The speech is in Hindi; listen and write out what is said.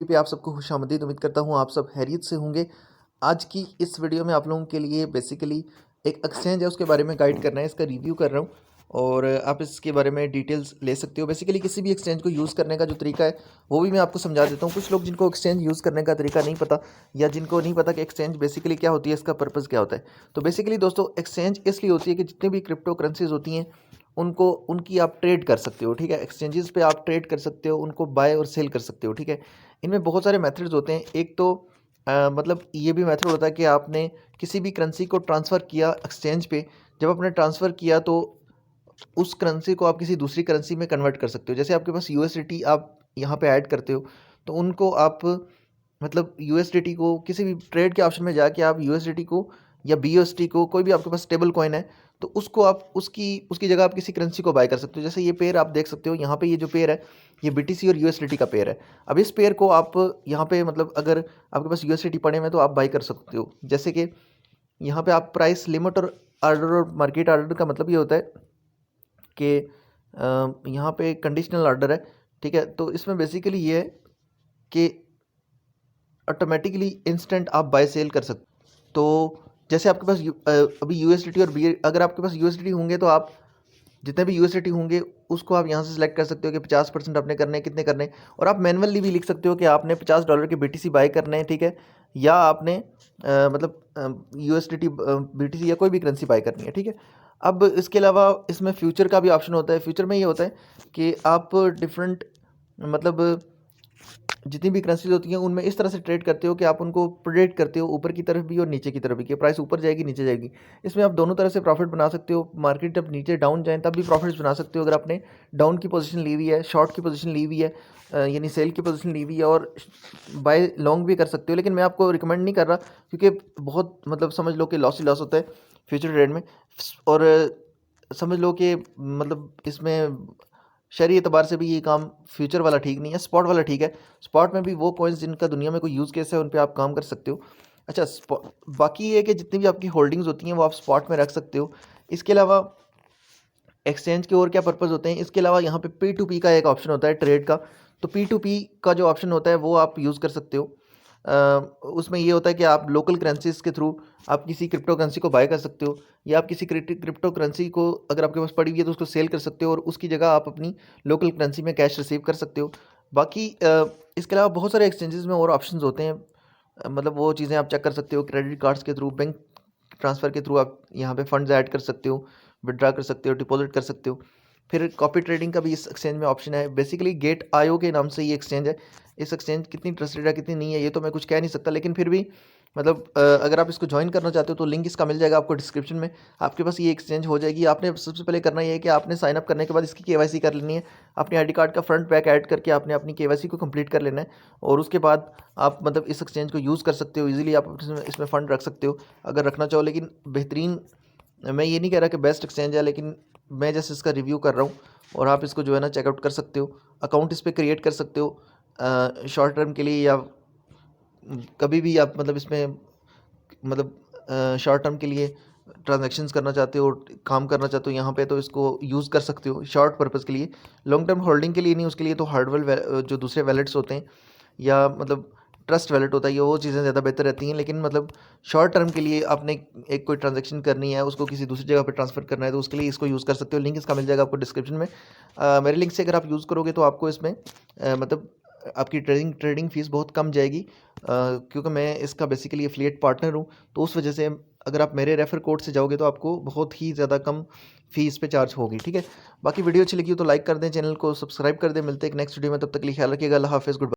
पे आप सबको खुशामदीद। उम्मीद करता हूँ आप सब खैरियत से होंगे। आज की इस वीडियो में आप लोगों के लिए बेसिकली एक एक्सचेंज है उसके बारे में गाइड करना है, इसका रिव्यू कर रहा हूँ और आप इसके बारे में डिटेल्स ले सकते हो। बेसिकली किसी भी एक्सचेंज को यूज़ करने का जो तरीका है वो भी मैं आपको समझा देता हूँ। कुछ लोग जिनको एक्सचेंज यूज़ करने का तरीका नहीं पता या जिनको नहीं पता कि एक्सचेंज बेसिकली क्या होती है, इसका पर्पज़ क्या होता है। तो बेसिकली दोस्तों एक्सचेंज इसलिए होती है कि जितनी भी क्रिप्टो करेंसीज होती हैं उनको उनकी आप ट्रेड कर सकते हो, ठीक है। एक्सचेंजेस पे आप ट्रेड कर सकते हो, उनको बाय और सेल कर सकते हो, ठीक है। इनमें बहुत सारे मेथड्स होते हैं। एक तो मतलब ये भी मेथड होता है कि आपने किसी भी करेंसी को ट्रांसफ़र किया एक्सचेंज पे, जब आपने ट्रांसफ़र किया तो उस करेंसी को आप किसी दूसरी करेंसी में कन्वर्ट कर सकते हो। जैसे आपके पास यूएसडीटी आप यहाँ पे ऐड करते हो तो उनको आप मतलब यूएसडीटी को किसी भी ट्रेड के ऑप्शन में जाके आप यूएसडीटी को या बीयूएसडी को, कोई भी आपके पास स्टेबल कॉइन है तो उसको आप उसकी उसकी जगह आप किसी करेंसी को बाय कर सकते हो। जैसे ये पेयर आप देख सकते हो यहाँ पे, ये जो पेयर है ये बीटीसी और यूएसडीटी का पेयर है। अब इस पेयर को आप यहाँ पे मतलब अगर आपके पास यूएसडीटी पड़े हुए हैं तो आप बाय कर सकते हो। जैसे कि यहाँ पे आप प्राइस लिमिट और आर्डर और मार्केट आर्डर का मतलब ये होता है कि यहाँ पे कंडीशनल आर्डर है, ठीक है। तो इसमें बेसिकली ये है कि ऑटोमेटिकली इंस्टेंट आप बाय सेल कर सकते। तो जैसे आपके पास अभी यूएसडीटी और बी, अगर आपके पास यूएसडीटी होंगे तो आप जितने भी यूएसडीटी होंगे उसको आप यहाँ से सिलेक्ट कर सकते हो कि 50% आपने करने हैं, कितने करने हैं। और आप मैनुअली भी लिख सकते हो कि आपने $50 के बीटीसी बाय करने हैं, ठीक है, या आपने मतलब यूएसडीटी बीटीसी या कोई भी करेंसी बाय करनी है, ठीक है। अब इसके अलावा इसमें फ्यूचर का भी ऑप्शन होता है। फ्यूचर में ये होता है कि आप डिफरेंट मतलब जितनी भी करेंसीज होती हैं उनमें इस तरह से ट्रेड करते हो कि आप उनको प्रेडिक्ट करते हो ऊपर की तरफ भी और नीचे की तरफ भी कि प्राइस ऊपर जाएगी नीचे जाएगी। इसमें आप दोनों तरह से प्रॉफिट बना सकते हो। मार्केट जब नीचे डाउन जाए तब भी प्रॉफिट्स बना सकते हो अगर आपने डाउन की पोजीशन ली हुई है, शॉर्ट की पोजीशन ली हुई है, यानी सेल की पोजीशन ली हुई है, और बाय लॉन्ग भी कर सकते हो। लेकिन मैं आपको रिकमेंड नहीं कर रहा क्योंकि बहुत मतलब समझ लो कि लॉस ही लॉस होता है फ्यूचर ट्रेड में। और समझ लो कि मतलब इसमें शहरी एतबार से भी ये काम फ्यूचर वाला ठीक नहीं है, स्पॉट वाला ठीक है। स्पॉट में भी वो कॉइन्स जिनका दुनिया में कोई यूज़ केस है उन पे आप काम कर सकते हो। अच्छा, बाकी ये है कि जितनी भी आपकी होल्डिंग्स होती हैं वो आप स्पॉट में रख सकते हो। इसके अलावा एक्सचेंज के और क्या पर्पज़ होते हैं, इसके अलावा यहाँ पे P2P का एक ऑप्शन होता है ट्रेड का। तो P2P का जो ऑप्शन होता है वो आप यूज़ कर सकते हो। उसमें ये होता है कि आप लोकल करेंसीज के थ्रू आप किसी क्रिप्टो करेंसी को बाय कर सकते हो, या आप किसी क्रिप्टो करेंसी को अगर आपके पास पड़ी हुई है तो उसको सेल कर सकते हो और उसकी जगह आप अपनी लोकल करेंसी में कैश रिसीव कर सकते हो। बाकी इसके अलावा बहुत सारे एक्सचेंजेस में और ऑप्शंस होते हैं। मतलब वो चीज़ें आप चेक कर सकते हो। क्रेडिट कार्ड्स के थ्रू, बैंक ट्रांसफ़र के थ्रू आप यहाँ पे फंड्स ऐड कर सकते हो, विड्रा कर सकते हो, डिपॉजिट कर सकते हो। फिर कॉपी ट्रेडिंग का भी इस एक्सचेंज में ऑप्शन है। बेसिकली गेट आईओ के नाम से ये एक्सचेंज है। इस एक्सचेंज कितनी ट्रस्टेड है कितनी नहीं है ये तो मैं कुछ कह नहीं सकता, लेकिन फिर भी मतलब अगर आप इसको ज्वाइन करना चाहते हो तो लिंक इसका मिल जाएगा आपको डिस्क्रिप्शन में। आपके पास ये एक्सचेंज हो जाएगी। आपने सबसे पहले करना ये है कि आपने साइन अप करने के बाद इसकी केवाईसी कर लेनी है। अपने आईडी कार्ड का फ्रंट बैक ऐड करके आपने अपनी केवाईसी को कंप्लीट कर लेना है और उसके बाद आप मतलब इस एक्सचेंज को यूज़ कर सकते हो। ईजिली आप इसमें फ़ंड रख सकते हो अगर रखना चाहो। लेकिन बेहतरीन, मैं ये नहीं कह रहा कि बेस्ट एक्सचेंज है, लेकिन मैं जस्ट इसका रिव्यू कर रहा हूँ और आप इसको जो है ना चेकआउट कर सकते हो। अकाउंट इस पर क्रिएट कर सकते हो शॉर्ट टर्म के लिए, या कभी भी आप मतलब इसमें मतलब शॉर्ट टर्म के लिए ट्रांजैक्शंस करना चाहते हो, काम करना चाहते हो यहाँ पे, तो इसको यूज़ कर सकते हो शॉर्ट पर्पज़ के लिए। लॉन्ग टर्म होल्डिंग के लिए नहीं, उसके लिए तो हार्डवेयर जो दूसरे वैलेट्स होते हैं या मतलब ट्रस्ट वैलेट होता है, ये वो चीज़ें ज़्यादा बेहतर रहती हैं। लेकिन मतलब शॉर्ट टर्म के लिए आपने एक कोई ट्रांजैक्शन करनी है, उसको किसी दूसरी जगह पे ट्रांसफ़र करना है, तो उसके लिए इसको यूज़ कर सकते हो। लिंक इसका मिल जाएगा आपको डिस्क्रिप्शन में। मेरे लिंक से अगर आप यूज़ करोगे तो आपको इसमें मतलब आपकी ट्रेडिंग फ़ीस बहुत कम जाएगी, क्योंकि मैं इसका बेसिकली एफिलिएट पार्टनर हूँ। तो उस वजह से अगर आप मेरे रेफ़र कोड से जाओगे तो आपको बहुत ही ज़्यादा कम फ़ीस पे चार्ज होगी, ठीक है। बाकी वीडियो अच्छी लगी हो तो लाइक कर दें, चैनल को सब्सक्राइब कर दें। मिलते हैं एक नेक्स्ट वीडियो में, तब तक के लिए ख्याल रखिएगा। अल्लाह हाफ़िज़, गुड बाय।